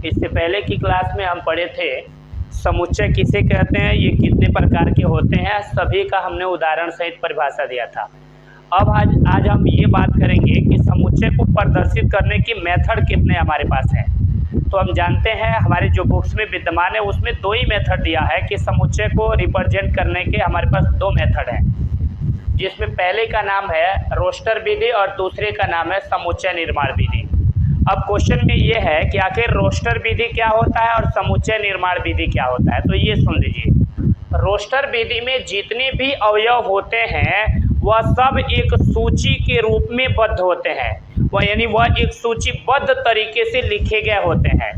इससे पहले की क्लास में हम पढ़े थे समुच्चय किसे कहते हैं, ये कितने प्रकार के होते हैं, सभी का हमने उदाहरण सहित परिभाषा दिया था। अब आज हम ये बात करेंगे कि समुच्चय को प्रदर्शित करने की मेथड कितने हमारे पास हैं। तो हम जानते हैं हमारे जो बुक्स में विद्यमान है उसमें दो ही मेथड दिया है कि समुच्चय को रिप्रेजेंट करने के हमारे पास दो मेथड हैं, जिसमें पहले का नाम है रोस्टर विधि और दूसरे का नाम है समुच्चय निर्माण विधि। अब क्वेश्चन में ये है कि आखिर रोस्टर विधि क्या होता है और समुच्चय निर्माण विधि क्या होता है। तो ये सुन लीजिए, रोस्टर विधि में जितने भी अवयव होते हैं वह सब एक सूची के रूप में बद्ध होते हैं, वह एक सूचीबद्ध तरीके से लिखे गए होते हैं।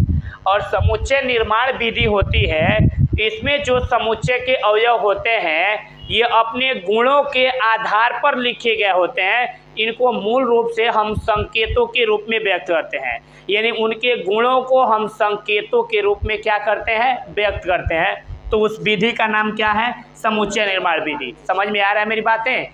और समुच्चय निर्माण विधि होती है, इसमें जो समुच्चय के अवयव होते हैं ये अपने गुणों के आधार पर लिखे गए होते हैं। इनको मूल रूप से हम संकेतों के रूप में व्यक्त करते हैं, यानी उनके गुणों को हम संकेतों के रूप में क्या करते हैं, व्यक्त करते हैं। तो उस विधि का नाम क्या है, समुच्चय निर्माण विधि। समझ में आ रहा है मेरी बातें।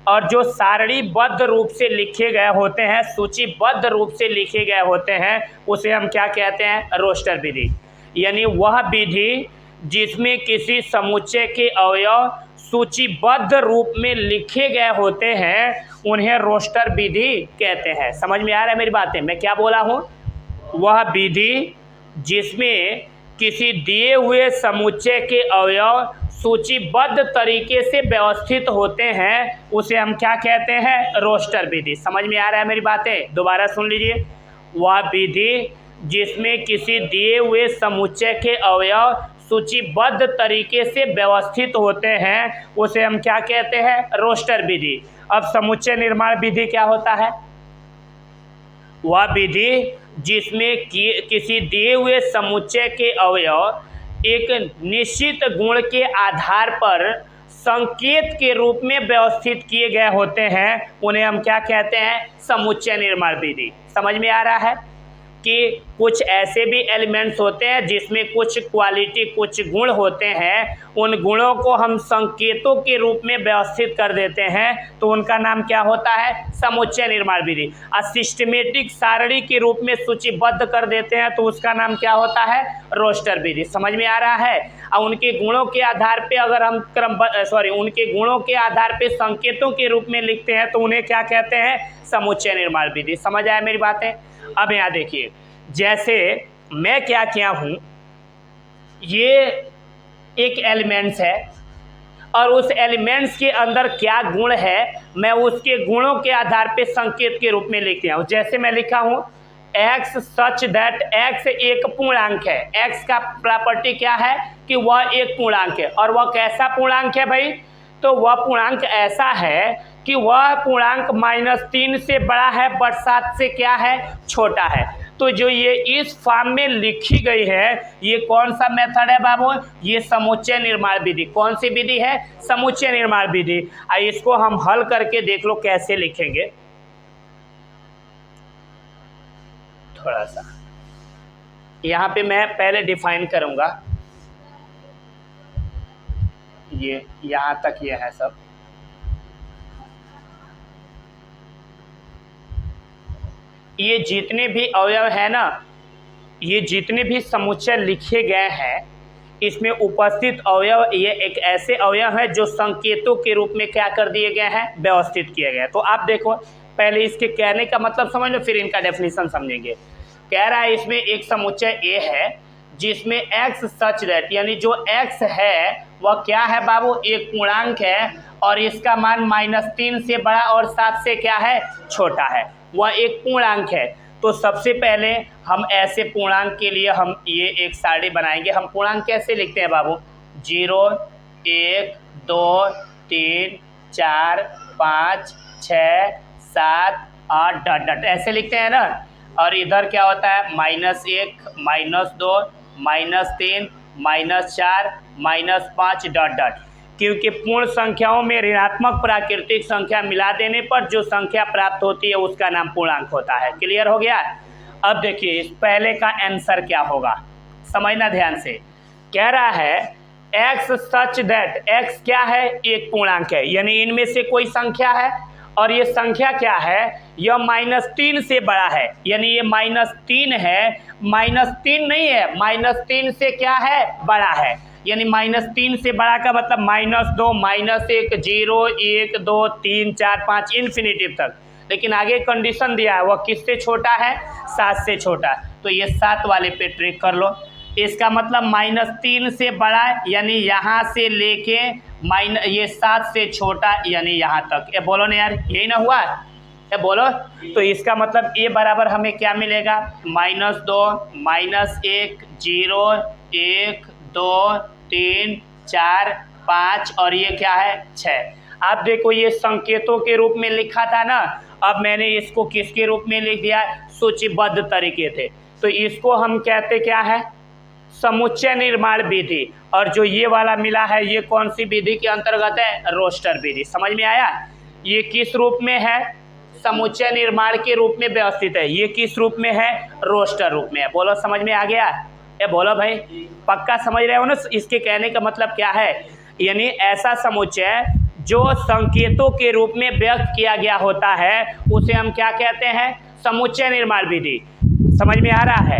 और जो सारणीबद्ध रूप से लिखे गए होते हैं, सूचीबद्ध रूप से लिखे गए होते हैं, उसे हम क्या कहते हैं, रोस्टर विधि। यानी वह विधि जिसमें किसी समुच्चय के अवयव सूचीबद्ध रूप में लिखे गए होते हैं उन्हें रोस्टर विधि कहते हैं। समझ में आ रहा है मेरी बातें, मैं क्या बोला हूँ। वह विधि जिसमें किसी दिए हुए समुच्चय के अवयव सूचीबद्ध तरीके से व्यवस्थित होते हैं उसे हम क्या कहते हैं, रोस्टर विधि। समझ में आ रहा है मेरी बातें, दोबारा सुन लीजिए। वह विधि जिसमें किसी दिए हुए समुच्चय के अवयव सूचीबद्ध तरीके से व्यवस्थित होते हैं उसे हम क्या कहते हैं, रोस्टर विधि। अब समुच्चय निर्माण विधि क्या होता है, वह विधि जिसमें किसी दिए हुए समुच्चय के अवयव एक निश्चित गुण के आधार पर संकेत के रूप में व्यवस्थित किए गए होते हैं, उन्हें हम क्या कहते हैं, समुच्चय निर्माण विधि। समझ में आ रहा है कि कुछ ऐसे भी एलिमेंट्स होते हैं जिसमें कुछ क्वालिटी, कुछ गुण होते हैं, उन गुणों को हम संकेतों के रूप में व्यवस्थित कर देते हैं, तो उनका नाम क्या होता है, समुच्चय निर्माण विधि। और सिस्टमेटिक सारणी के रूप में सूचीबद्ध कर देते हैं तो उसका नाम क्या होता है, रोस्टर विधि। समझ में आ रहा है। और उनके गुणों के आधार पे अगर हम उनके गुणों के आधार पे संकेतों के रूप में लिखते हैं तो उन्हें क्या कहते हैं, समुच्चय निर्माण विधि। समझ आया मेरी बातें। अब यहाँ देखिए, जैसे मैं क्या किया हूँ, ये एक एलिमेंट्स है और उस एलिमेंट्स के अंदर क्या गुण है मैं उसके गुणों के आधार पे संकेत के रूप में लिख दिया हूँ। जैसे मैं लिखा हूँ x सच दैट x एक पूर्णांक है। x का प्रॉपर्टी क्या है कि वह एक पूर्णांक है। और वह कैसा पूर्णांक है भाई, तो वह पूर्णांक ऐसा है कि वह पूर्णांक -3 से बड़ा है बट 7 से क्या है, छोटा है। तो जो ये इस फॉर्म में लिखी गई है ये कौन सा मेथड है बाबू, ये समुच्चय निर्माण विधि। कौन सी विधि है, समुच्चय निर्माण विधि। इसको हम हल करके देख लो कैसे लिखेंगे। थोड़ा सा यहाँ पे मैं पहले डिफाइन करूंगा, ये यहाँ तक ये है सब। ये जितने भी अवयव है ना, ये जितने भी समुच्चय लिखे गए हैं इसमें उपस्थित अवयव ये एक ऐसे अवयव है जो संकेतों के रूप में क्या कर दिए गए हैं, व्यवस्थित किए गए। तो आप देखो पहले इसके कहने का मतलब समझ लो फिर इनका डेफिनेशन समझेंगे। कह रहा है इसमें एक समुच्चय ए है जिसमें x सच दैट, यानी जो x है वह क्या है बाबू, एक पूर्णांक है और इसका मान -3 से बड़ा और 7 से क्या है, छोटा है। वह एक पूर्णांक है। तो सबसे पहले हम ऐसे पूर्णांक के लिए हम ये एक सारणी बनाएंगे। हम पूर्णांक कैसे लिखते हैं बाबू, 0 1 2 3 4 5 6 7 8 डॉट डॉट ऐसे लिखते हैं ना। और इधर क्या होता है, -1 -2 -3 -4 -5 डॉट डॉट। क्योंकि पूर्ण संख्याओं में ऋणात्मक प्राकृतिक संख्या मिला देने पर जो संख्या प्राप्त होती है उसका नाम पूर्णांक होता है। क्लियर हो गया। अब देखिए इस पहले का आंसर क्या होगा, समझना ध्यान से। कह रहा है x सच दैट, x क्या है, एक पूर्णांक है, यानी इनमें से कोई संख्या है और ये संख्या क्या है, यह -3 से बड़ा है, यानी ये -3 है, -3 नहीं है, -3 से क्या है, बड़ा है, यानी -3 से बड़ा का मतलब -2, -1, 0, 1, 2, 3, 4, 5 इन्फिनिटिव तक। लेकिन आगे कंडीशन दिया है, वह किससे छोटा है, 7 से छोटा। तो ये 7 वाले पे ट्रिक कर लो। इसका मतलब -3 से बड़ा यानी यहाँ से लेके ये 7 से छोटा यानी यहाँ तक। ये बोलो ना यार, यही ना हुआ, ये बोलो। तो इसका मतलब ये बराबर हमें क्या मिलेगा, -2, -1, 0, 1, 2, 3, 4, 5 और ये क्या है, 6। आप देखो ये संकेतों के रूप में लिखा था ना, अब मैंने इसको किसके रूप में लिख दिया, सूचीबद्ध तरीके थे। तो इसको हम कहते क्या है, समुच्चय निर्माण विधि। और जो ये वाला मिला है ये कौन सी विधि के अंतर्गत है, रोस्टर विधि। समझ में आया, ये किस रूप में है, समुच्चय निर्माण के रूप में व्यवस्थित है, ये किस रूप में है, रोस्टर रूप में है। बोलो समझ में आ गया, ये बोलो भाई, पक्का समझ रहे हो ना। इसके कहने का मतलब क्या है, यानी ऐसा समुच्चय जो संकेतों के रूप में व्यक्त किया गया होता है उसे हम क्या कहते हैं, समुच्चय निर्माण विधि। समझ में आ रहा है।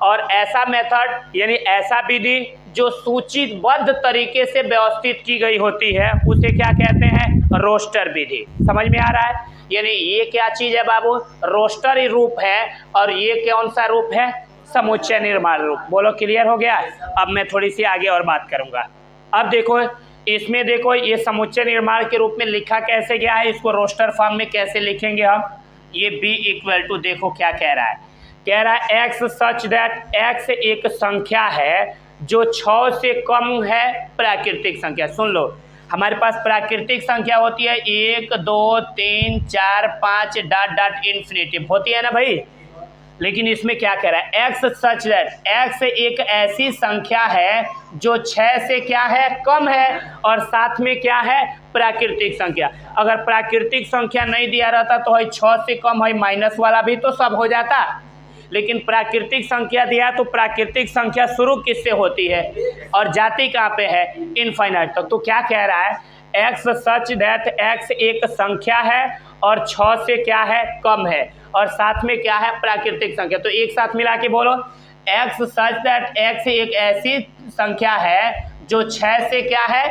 और ऐसा मेथड यानी ऐसा विधि जो सूचीबद्ध तरीके से व्यवस्थित की गई होती है उसे क्या कहते हैं, रोस्टर विधि। समझ में आ रहा है, यानी ये क्या चीज़ है बाबू, रोस्टर ही रूप है और ये कौन सा रूप है, समुच्चय निर्माण रूप। बोलो क्लियर हो गया। अब मैं थोड़ी सी आगे और बात करूंगा। अब देखो इसमें, देखो ये समुच्चय निर्माण के रूप में लिखा कैसे गया है, इसको रोस्टर फॉर्म में कैसे लिखेंगे हम। ये B = देखो क्या कह रहा है, कह रहा है x सच दैट x एक संख्या है जो 6 से कम है, प्राकृतिक संख्या। सुन लो, हमारे पास प्राकृतिक संख्या होती है 1, 2, 3, 4, 5 डॉट इन्फिनिटिव होती है ना भाई। लेकिन इसमें क्या कह रहा है, x सच दैट x एक ऐसी संख्या है जो 6 से क्या है, कम है और साथ में क्या है, प्राकृतिक संख्या। अगर प्राकृतिक संख्या नहीं दिया रहता तो है 6 से कम है, माइनस वाला भी तो सब हो जाता। लेकिन प्राकृतिक संख्या दिया तो प्राकृतिक संख्या शुरू किससे होती है और जाती कहाँ पे है, इनफाइनाइट तक। तो क्या कह रहा है, x सच दैट x एक संख्या है और 6 से क्या है, कम है और साथ में क्या है, प्राकृतिक संख्या। तो एक साथ मिला के बोलो, x सच दैट x एक ऐसी संख्या है जो 6 से क्या है,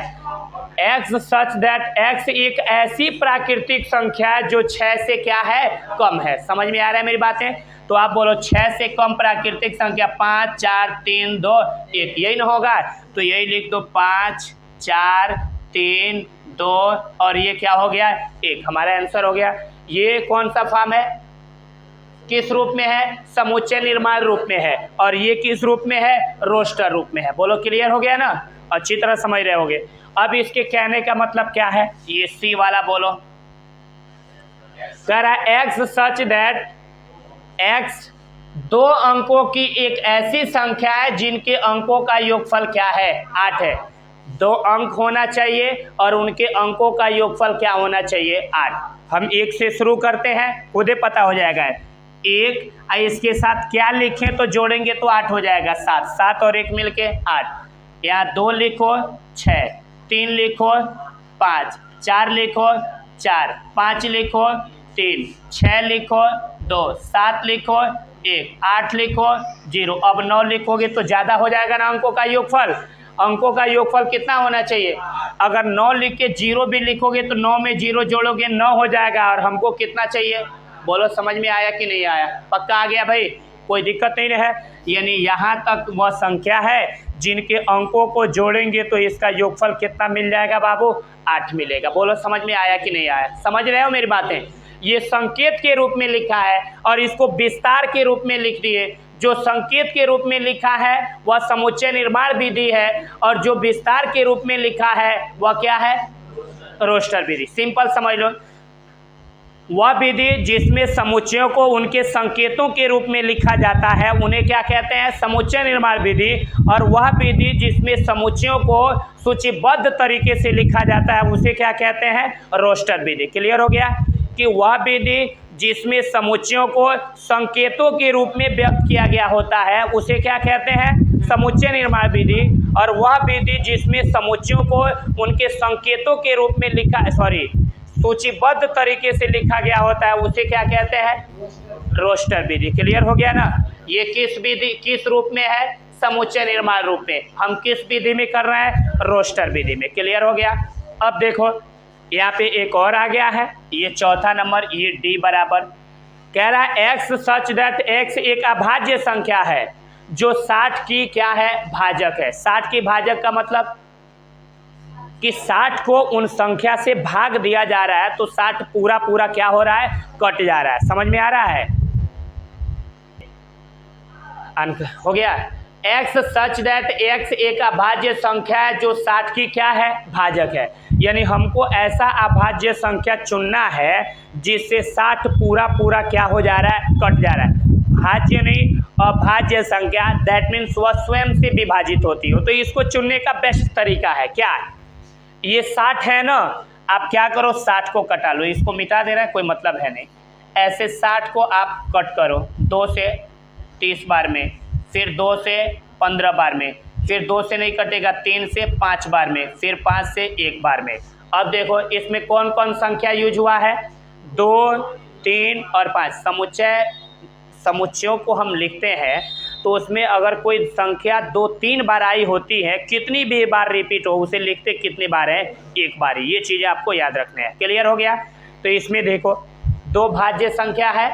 x सच दैट x एक ऐसी प्राकृतिक संख्या है जो 6 से क्या है, कम है। समझ में आ रहा है मेरी बातें। तो आप बोलो 6 से कम प्राकृतिक संख्या 5, 4, 3, 2, 1, यही ना होगा। तो यही लिख दो, 5, 4, 3, 2 और ये क्या हो गया, 1। हमारा आंसर हो गया। ये कौन सा फॉर्म है, किस रूप में है, समुच्चय निर्माण रूप में है और ये किस रूप में है, रोस्टर रूप में है। बोलो क्लियर हो गया ना, अच्छी तरह समझ रहे होगे। अब इसके कहने का मतलब क्या है, ये सी वाला बोलो, कह रहा है x सच दैट x 2 अंकों की एक ऐसी संख्या है जिनके अंकों का योगफल क्या है, 8 है। 2 अंक होना चाहिए और उनके अंकों का योगफल क्या होना चाहिए, 8। हम 1 से शुरू करते हैं, खुदे पता हो जाएगा। 1 इसके साथ क्या लिखें तो जोड़ेंगे तो 8 हो जाएगा, 7। 7 और 1 मिलके 8। यहाँ 2 लिखो 6, 3 लिखो 5, 4 लिखो 4, 5 लिखो 3, 6 लिखो 2, 7 लिखो 1, 8 लिखो 0। अब 9 लिखोगे तो ज़्यादा हो जाएगा ना अंकों का योगफल। अंकों का योगफल कितना होना चाहिए, अगर 9 लिख के 0 भी लिखोगे तो 9 में 0 जोड़ोगे 9 हो जाएगा और हमको कितना चाहिए। बोलो समझ में आया कि नहीं आया, पक्का आ गया भाई, कोई दिक्कत नहीं है। यानी यहाँ तक वह संख्या है जिनके अंकों को जोड़ेंगे तो इसका योगफल कितना मिल जाएगा बाबू, 8 मिलेगा। बोलो समझ में आया कि नहीं आया, समझ रहे हो मेरी बातें। ये संकेत के रूप में लिखा है और इसको विस्तार के रूप में लिख दिए। जो संकेत के रूप में लिखा है वह समुच्चय निर्माण विधि है और जो विस्तार के रूप में लिखा है वह क्या है, रोस्टर विधि। सिंपल समझ लो, वह विधि जिसमें समुच्चयों को उनके संकेतों के रूप में लिखा जाता है उन्हें क्या कहते हैं, समुच्चय निर्माण विधि। और वह विधि जिसमें समुच्चयों को सूचीबद्ध तरीके से लिखा जाता है उसे क्या कहते हैं, रोस्टर विधि। क्लियर हो गया कि वह विधि जिसमें समुच्चयों को संकेतों के रूप में व्यक्त किया गया होता है उसे क्या कहते हैं, समुच्चय निर्माण विधि। और वह विधि जिसमें समुच्चयों को उनके संकेतों के रूप में लिखा, सूचीबद्ध तरीके से लिखा गया होता है उसे क्या कहते हैं? रोस्टर विधि। क्लियर हो गया ना? ये किस विधि, किस रूप में है? समुच्चय निर्माण रूप में। हम किस विधि में कर रहे हैं? रोस्टर विधि में। क्लियर हो गया? अब देखो यहाँ पे एक और आ गया है, ये चौथा नंबर, ये डी बराबर कह रहा है एक्स सच दैट एक्स एक अभाज्य संख्या है जो 60 की क्या है? भाजक है। 60 की भाजक का मतलब कि 60 को उन संख्या से भाग दिया जा रहा है तो 60 पूरा पूरा क्या हो रहा है? कट जा रहा है। समझ में आ रहा है? अंक हो गया। एक्स सच दैट एक्स एक अभाज्य संख्या है जो 60 की क्या है? भाजक है। यानी हमको ऐसा अभाज्य संख्या चुनना है जिससे 60 पूरा पूरा क्या हो जा रहा है? कट जा रहा है। भाज्य नहीं, अभाज्य संख्या, दैट मीन्स वह स्वयं से विभाजित होती हो। तो इसको चुनने का बेस्ट तरीका है क्या? ये 60 है ना, आप क्या करो 60 को कटा लो, इसको मिटा दे रहा है कोई मतलब है नहीं। ऐसे 60 को आप कट करो 2 से 30 बार में, फिर 2 से 15 बार में, फिर 2 से नहीं कटेगा 3 से 5 बार में, फिर 5 से 1 बार में। अब देखो इसमें कौन कौन संख्या यूज हुआ है? 2, 3 और 5। समुच्चयों को हम लिखते हैं तो उसमें अगर कोई संख्या 2-3 बार आई होती है, कितनी भी बार रिपीट हो, उसे लिखते कितनी बार है? एक बार ही। ये चीज़ें आपको याद रखने हैं। क्लियर हो गया? तो इसमें देखो 2 भाज्य संख्या है,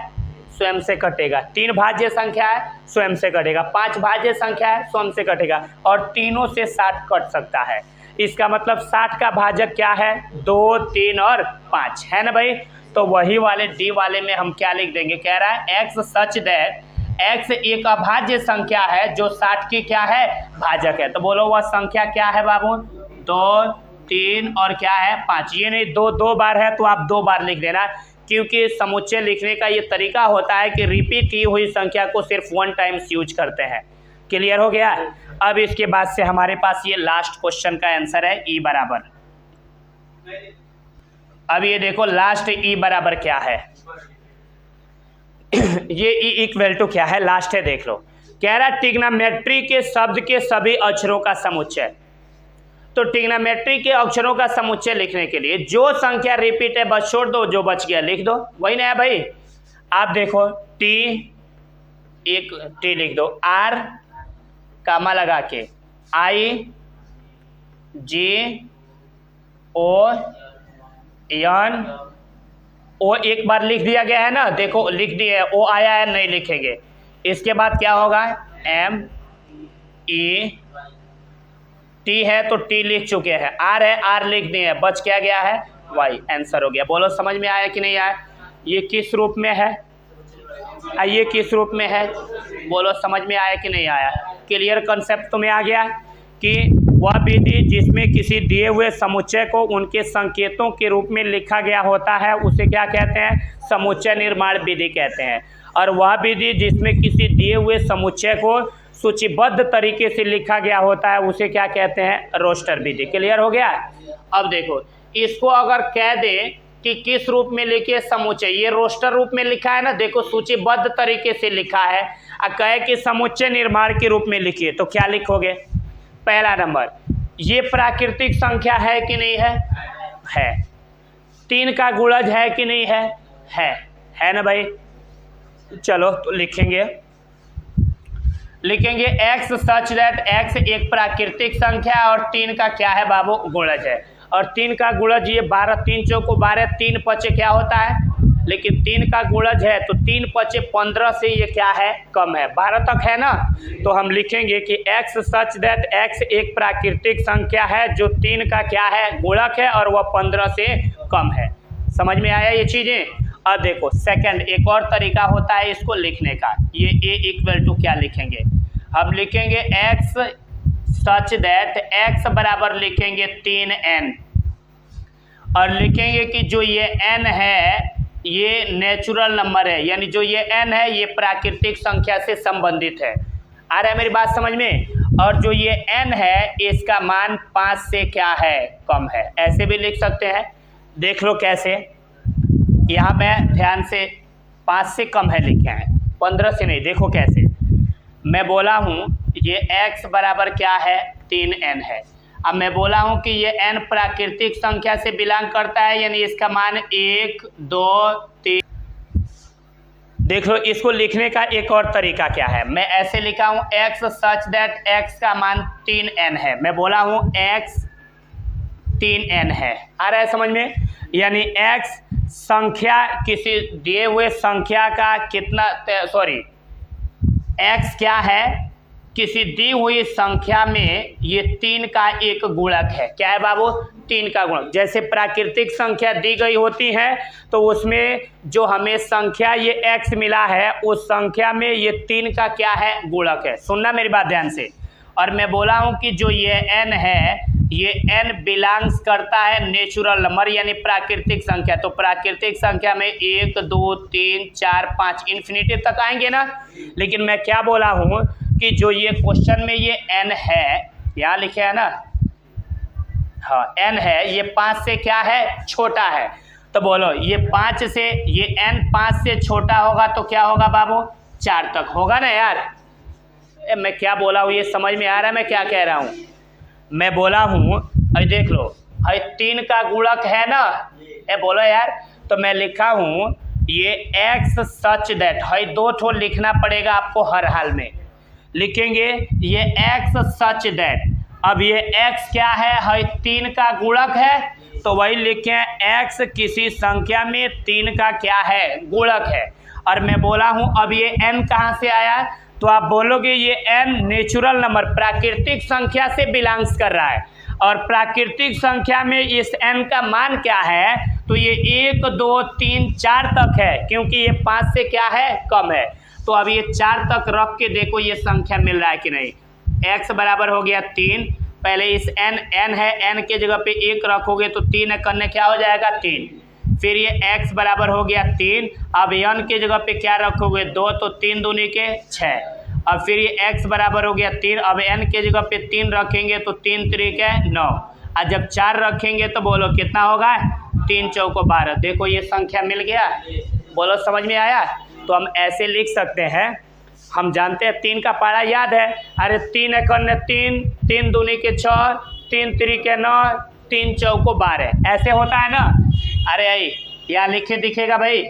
स्वयं से कटेगा। 3 भाज्य संख्या है, स्वयं से कटेगा। 5 भाज्य संख्या है, स्वयं से कटेगा। और तीनों से 60 कट सकता है। इसका मतलब 60 का भाजक क्या है? 2, 3 और 5 है ना भाई? तो वही वाले डी वाले में हम क्या लिख देंगे? कह रहा है एक्स सच दैट एक्स एक अभाज्य संख्या है जो 60 की क्या है? भाजक है। तो बोलो वह संख्या क्या है बाबू? 2, 3 और क्या है? 5। ये नहीं 2 बार है तो आप 2 बार लिख देना, क्योंकि समुच्चय लिखने का ये तरीका होता है कि रिपीट की हुई संख्या को सिर्फ 1 टाइम्स यूज करते हैं। क्लियर हो गया? अब इसके बाद से हमारे पास ये लास्ट क्वेश्चन का आंसर है ई बराबर। अब ये देखो लास्ट ई बराबर क्या है? ये ई इक्वल टू क्या है? लास्ट है, देख लो। कह रहा है ट्रिग्नोमेट्री के शब्द के सभी अक्षरों का समुच्चय। तो ट्रिग्नोमेट्री के अक्षरों का समुच्चय लिखने के लिए जो संख्या रिपीट है बस छोड़ दो, जो बच गया लिख दो। वही ना है भाई? आप देखो टी, एक टी लिख दो, आर कामा लगा के, आई जी ओ एन ओ एक बार लिख दिया गया है ना, देखो लिख दिया है, ओ आया है नहीं लिखेंगे। इसके बाद क्या होगा? एम ई टी है तो टी लिख चुके हैं, आर है आर लिख दिए हैं, बच क्या गया है? वाई। आंसर हो गया। बोलो समझ में आया कि नहीं आया? ये किस रूप में है? ये किस रूप में है? बोलो समझ में आया कि नहीं आया? क्लियर कंसेप्ट तुम्हें आ गया कि वह विधि जिसमें किसी दिए हुए समुच्चय को उनके संकेतों के रूप में लिखा गया होता है उसे क्या कहते हैं? समुच्चय निर्माण विधि कहते हैं। और वह विधि जिसमें किसी दिए हुए समुच्चय को सूचीबद्ध तरीके से लिखा गया होता है उसे क्या कहते हैं? रोस्टर विधि। क्लियर हो गया? अब देखो इसको अगर कह दे कि किस रूप में लिखे समुच्चय, ये रोस्टर रूप में लिखा है ना, देखो सूचीबद्ध तरीके से लिखा है, और कहे कि समुच्चय निर्माण के रूप में लिखिए, तो क्या लिखोगे? पहला नंबर, ये प्राकृतिक संख्या है कि नहीं है? है। 3 का गुणज है कि नहीं है? है ना भाई? चलो तो लिखेंगे x सच दैट x एक प्राकृतिक संख्या और 3 का क्या है बाबू? गुणज है। और 3 का गुणज ये 12, 3 चौको 12, 3 पचे क्या होता है? लेकिन 3 का गुणज है तो 3 पचे 15 से ये क्या है? कम है। 12 तक है ना, तो हम लिखेंगे कि x सच दैट x एक प्राकृतिक संख्या है जो 3 का क्या है? गुणक है और वह 15 से कम है। समझ में आया ये चीज़ें? अब देखो सेकंड एक और तरीका होता है इसको लिखने का। ये a इक्वल टू क्या लिखेंगे? हम लिखेंगे x सच दैट x बराबर लिखेंगे 3n, और लिखेंगे कि जो ये n है ये नेचुरल नंबर है, यानी जो ये n है ये प्राकृतिक संख्या से संबंधित है। आ रहा है मेरी बात समझ में? और जो ये n है इसका मान 5 से क्या है? कम है। ऐसे भी लिख सकते हैं, देख लो कैसे। यहाँ मैं ध्यान से 5 से कम है लिखे हैं, 15 से नहीं। देखो कैसे मैं बोला हूँ, ये x बराबर क्या है? 3n है। अब मैं बोला हूँ कि ये n प्राकृतिक संख्या से बिलोंग करता है, यानी इसका मान 1 2 3। देख लो इसको लिखने का एक और तरीका क्या है, मैं ऐसे लिखा हूँ x सच दैट x का मान 3n है। मैं बोला हूँ x 3n है, आ रहा है समझ में? यानी x संख्या किसी दिए हुए संख्या का कितना, सॉरी x क्या है, किसी दी हुई संख्या में ये 3 का एक गुणक है। क्या है बाबू? 3 का गुणक। जैसे प्राकृतिक संख्या दी गई होती है तो उसमें जो हमें संख्या ये x मिला है उस संख्या में ये 3 का क्या है? गुणक है। सुनना मेरी बात ध्यान से। और मैं बोला हूँ कि जो ये n है ये n बिलोंग्स करता है नेचुरल नंबर यानी प्राकृतिक संख्या। तो प्राकृतिक संख्या में 1 2 3 4 5 इन्फिनिटी तक आएंगे ना। लेकिन मैं क्या बोला हूँ कि जो ये क्वेश्चन में ये n है, यहाँ लिखे है ना, हाँ n है, ये 5 से क्या है? छोटा है। तो बोलो ये 5 से, ये n 5 से छोटा होगा तो क्या होगा बाबू? 4 तक होगा ना यार। मैं क्या बोला हूँ ये समझ में आ रहा है मैं क्या कह रहा हूँ? मैं बोला हूँ अरे देख लो अरे 3 का गुणक है ना, ये बोलो यार। तो मैं लिखा हूँ ये x सच दैट है, 2 ठो लिखना पड़ेगा आपको हर हाल में। लिखेंगे ये x सच दैट, अब ये x क्या है 3 का गुणक है, तो वही लिखें x किसी संख्या में 3 का क्या है? गुणक है। और मैं बोला हूँ अब ये n कहाँ से आया? तो आप बोलोगे ये n नेचुरल नंबर प्राकृतिक संख्या से बिलोंग्स कर रहा है, और प्राकृतिक संख्या में इस n का मान क्या है? तो ये 1 2 3 4 तक है, क्योंकि ये 5 से क्या है? कम है। तो अब ये 4 तक रख के देखो ये संख्या मिल रहा है कि नहीं। x बराबर हो गया 3, पहले इस n है, n के जगह पे 1 रखोगे तो 3 करने क्या हो जाएगा? 3। फिर ये x बराबर हो गया 3, अब n के जगह पे क्या रखोगे? 2, तो 3 दूनी के 6। अब फिर ये x बराबर हो गया 3, अब n के जगह पे 3 रखेंगे तो 3 3 के 9, और जब 4 रखेंगे तो बोलो कितना होगा? 3 चौको 12। देखो ये संख्या मिल गया, बोलो समझ में आया? तो हम ऐसे लिख सकते हैं, हम जानते हैं 3 का पारा याद है, अरे 3 एकन 3, 3 दूनी के 6, 3 3 के 9, 3 चौको 12, ऐसे होता है ना। अरे आई यहाँ लिखे दिखेगा भाई,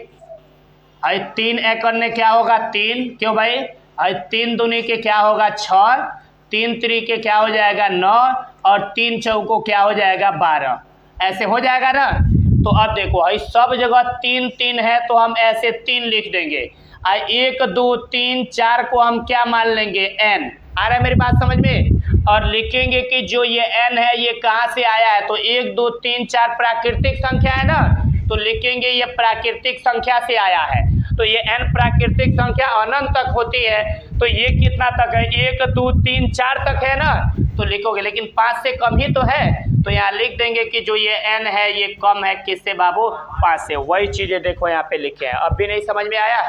अरे 3 एकन ने क्या होगा? 3, क्यों भाई? अरे 3 दूनी के क्या होगा? 6, 3 3 के क्या हो जाएगा? 9, और 3 चौको क्या हो जाएगा? 12, ऐसे हो जाएगा ना। तो अब देखो भाई सब जगह 3 3 है तो हम ऐसे 3 लिख देंगे, 1 2 3 4 को हम क्या मान लेंगे? n। आ रहा है मेरी बात समझ में? और लिखेंगे कि जो ये n है ये कहाँ से आया है? तो 1 2 3 4 प्राकृतिक संख्या है ना, तो लिखेंगे ये प्राकृतिक संख्या से आया है। तो ये n प्राकृतिक संख्या अनंत तक होती है, तो ये कितना तक है? 1 2 3 4 तक है ना, तो लिखोगे, लेकिन 5 से कम ही तो है, तो यहाँ लिख देंगे कि जो ये n है ये कम है किससे बाबू? 5 से। वही चीजें देखो यहाँ पे लिखे हैं। अब भी नहीं समझ में आया?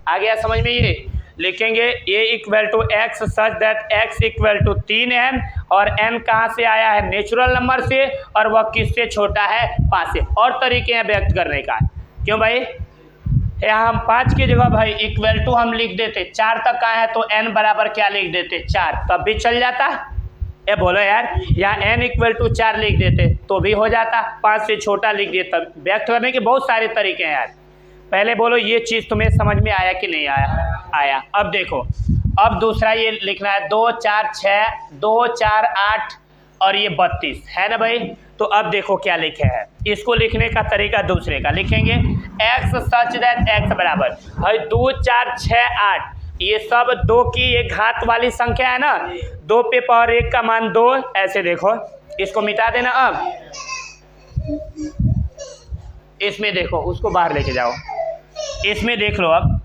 आ गया समझ में? ये लिखेंगे a equal to x such that x equal to 3n, और n कहाँ से आया है? नेचुरल नंबर से, और वह किससे छोटा है? 5 से। और तरीके हैं व्यक्त करने का, क्यों भाई? यहाँ हम 5 की जगह भाई इक्वल टू हम लिख देते, 4 तक आया है तो n बराबर क्या लिख देते? 4, तब भी चल जाता। ये बोलो यार, यहाँ n इक्वल टू 4 लिख देते तो भी हो जाता, 5 से छोटा लिख देते। व्यक्त करने के बहुत सारे तरीके हैं यार। पहले बोलो ये चीज़ तुम्हें समझ में आया कि नहीं आया? आया। अब देखो, अब दूसरा ये लिखना है 2 4 6, 2 4 8 और ये 32 है ना भाई। तो अब देखो क्या लिखे है, इसको लिखने का तरीका दूसरे का लिखेंगे, x सच दैट x बराबर भाई 2 4 6 8, ये सब 2 की एक घात वाली संख्या है ना, 2 पे पावर 1 का मान 2, ऐसे देखो इसको मिटा देना। अब इसमें देखो, उसको बाहर लेके जाओ, इसमें देख लो। अब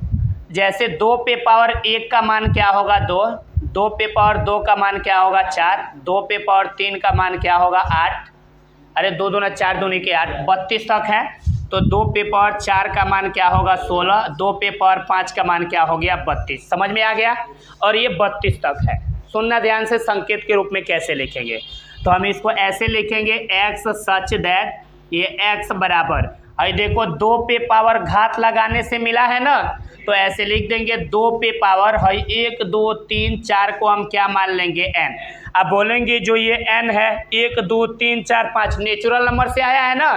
जैसे 2 पे पावर 1 का मान क्या होगा? 2, 2 पे पावर 2 का मान क्या होगा? 4, 2 पे पावर 3 का मान क्या होगा? 8, अरे 2 दूना 4 दूनी के 8, 32 तक है। तो 2 पे पावर 4 का मान क्या होगा? 16, 2 पे पावर 5 का मान क्या हो गया? 32। समझ में आ गया? और ये 32 तक है। सुनना ध्यान से, संकेत के रूप में कैसे लिखेंगे, तो हम इसको ऐसे लिखेंगे x सच दैट ये x बराबर अरे देखो 2 पे पावर घात लगाने से मिला है ना, तो ऐसे लिख देंगे 2 पे पावर है 1 2 3 4 को हम क्या मान लेंगे n। अब बोलेंगे जो ये n है 1 2 3 4 5 नेचुरल नंबर से आया है ना,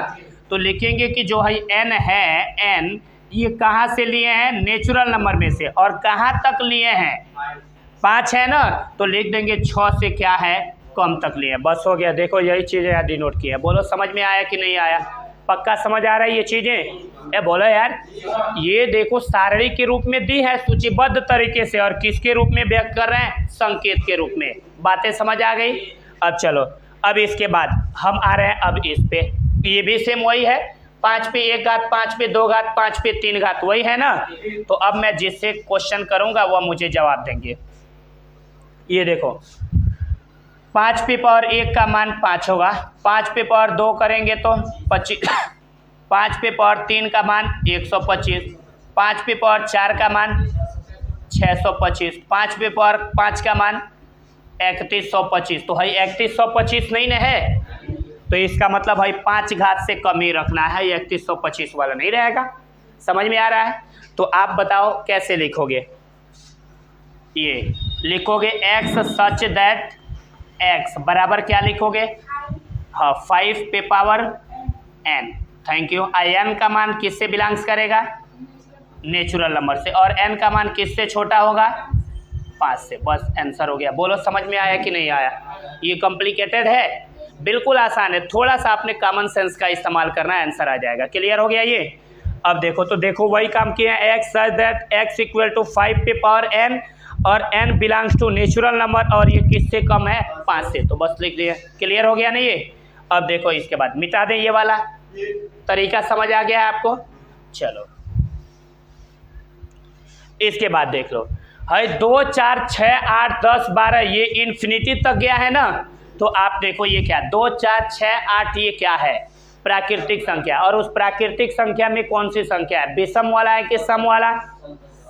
तो लिखेंगे कि जो है n है n ये कहाँ से लिए हैं, नेचुरल नंबर में से, और कहाँ तक लिए हैं 5 है ना, तो लिख देंगे 6 से क्या है कम तक लिए। बस हो गया। देखो यही चीज़ें यार डिनोट की है। बोलो समझ में आया कि नहीं आया, पक्का समझ आ रहा है ये चीज़ें? ए बोलो यार, ये देखो सारणी के रूप में दी है सूचीबद्ध तरीके से, और किसके रूप में व्यक्त कर रहे हैं, संकेत के रूप में। बातें समझ आ गई? अब चलो, अब इसके बाद हम आ रहे हैं अब इस पे, ये भी सेम वही है, 5 पे 1 घात, 5 पे 2 घात, 5 पे 3 घात, वही है ना। तो अब मैं जिससे क्वेश्चन करूंगा वह मुझे जवाब देंगे। ये देखो 5 पे पावर 1 का मान 5 होगा, 5 पे पावर 2 करेंगे तो 25, 5 पे पावर 3 का मान 125, 5 पे पावर 4 का मान 625, 5 पे पावर 5 का मान 3125। तो भाई 3125 नहीं ना है, तो इसका मतलब भाई 5 घात से कम ही रखना है, 3125 वाला नहीं रहेगा। समझ में आ रहा है? तो आप बताओ कैसे लिखोगे? ये लिखोगे x सच दैट x बराबर क्या लिखोगे, हाँ 5 पे power n। Thank you. n का मान किससे बिलोंग्स करेगा, नेचुरल नंबर से, और n का मान किससे छोटा होगा, 5 से। बस आंसर हो गया। बोलो समझ में आया कि नहीं आया? ये कॉम्प्लिकेटेड है? बिल्कुल आसान है, थोड़ा सा आपने कॉमन सेंस का इस्तेमाल करना है, आंसर आ जाएगा। क्लियर हो गया ये? अब देखो, तो देखो वही काम किया है, x such that x equal to 5 पे पावर n और n belongs to natural number, और ये किससे कम है, 5 से। तो बस लिख दिया। क्लियर हो गया ना ये? अब देखो इसके बाद मिटा दें, ये वाला तरीका समझ आ गया है आपको? चलो इसके बाद देख लो, है 2 4 6 8 10 12 ये इन्फिनिटी तक गया है ना, तो आप देखो ये क्या 2 4 6 8 ये क्या है, प्राकृतिक संख्या। और उस प्राकृतिक संख्या में कौन सी संख्या है, विषम वाला है कि सम वाला?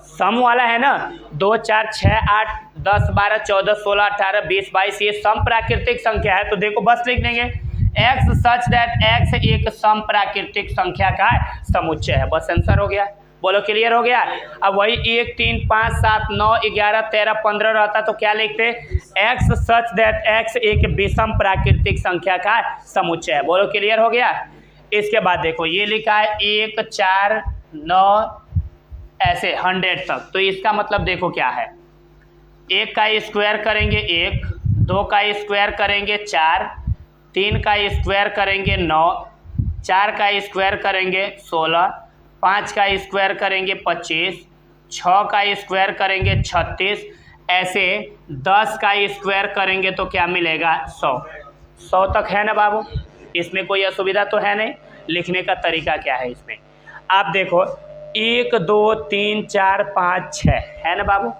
सम वाला है ना। 2 4 6 8 10 12 14 16 18 20 22 ये सम प्राकृतिक संख्या है। तो देखो बस लिख देंगे x सच दैट x एक सम प्राकृतिक संख्या का समुच्चय है। बस आंसर हो गया। बोलो क्लियर हो गया? अब वही 1 3 5 7 9 11 13 15 रहता तो क्या लिखते, x सच दैट x एक विषम प्राकृतिक संख्या का समुच्चय है। बोलो क्लियर हो गया? इसके बाद देखो ये लिखा है 1 4 9 ऐसे 100 तक, तो इसका मतलब देखो क्या है, 1 का स्क्वायर करेंगे 1, 2 का स्क्वायर करेंगे 4, 3 का स्क्वायर करेंगे 9, 4 का स्क्वायर करेंगे 16, 5 का स्क्वायर करेंगे 25, 6 का स्क्वायर करेंगे 36, ऐसे 10 का स्क्वायर करेंगे तो क्या मिलेगा 100। 100 तक है ना बाबू? इसमें कोई असुविधा तो है नहीं? लिखने का तरीका क्या है इसमें, आप देखो 1 2 3 4 5 6 है ना बाबू,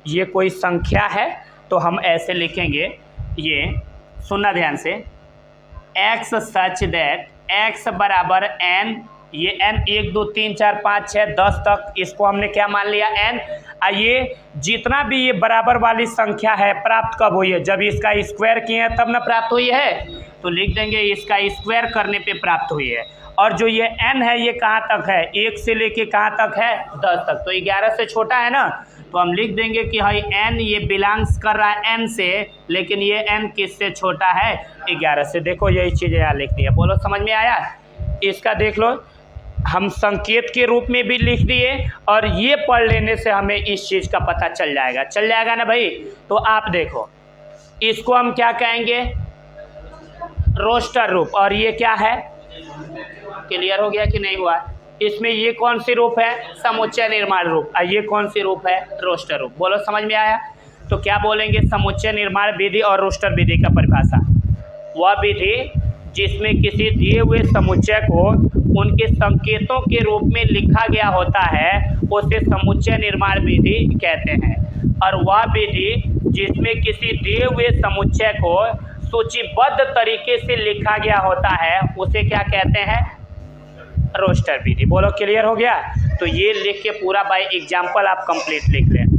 ये कोई संख्या है तो हम ऐसे लिखेंगे, ये सुनना ध्यान से, x सच दैट x बराबर n, ये n 1 2 3 4 5 6 10 तक, इसको हमने क्या मान लिया n। ये जितना भी ये बराबर वाली संख्या है प्राप्त कब हुई है, जब इसका स्क्वायर किए हैं तब ना प्राप्त हुई है, तो लिख देंगे इसका स्क्वायर करने पे प्राप्त हुई है। और जो ये n है ये कहाँ तक है, 1 से लेके कहाँ तक है 10 तक, तो 11 से छोटा है ना, तो हम लिख देंगे कि भाई n ये बिलोंग्स कर रहा है n से, लेकिन ये n किससे छोटा है 11 से। देखो यही चीज़ें यहाँ लिखनी है। बोलो समझ में आया? इसका देख लो, हम संकेत के रूप में भी लिख दिए, और ये पढ़ लेने से हमें इस चीज़ का पता चल जाएगा ना भाई। तो आप देखो इसको हम क्या कहेंगे, रोस्टर रूप, और ये क्या है, क्लियर हो गया कि नहीं हुआ? इसमें ये कौन सी रूप है, समुच्चय निर्माण रूप, और ये कौन सी रूप है, रोस्टर रूप। बोलो समझ में आया? तो क्या बोलेंगे, समुच्चय निर्माण विधि और रोस्टर विधि का परिभाषा, वह विधि जिसमें किसी दिए हुए समुच्चय को उनके संकेतों के रूप में लिखा गया होता है उसे समुच्चय निर्माण विधि कहते हैं, और वह विधि जिसमें किसी दिए हुए समुच्चय को सूचीबद्ध तरीके से लिखा गया होता है उसे क्या कहते हैं, रोस्टर विधि। बोलो क्लियर हो गया? तो ये लिख के पूरा बाय एग्जाम्पल आप कंप्लीट लिख लें।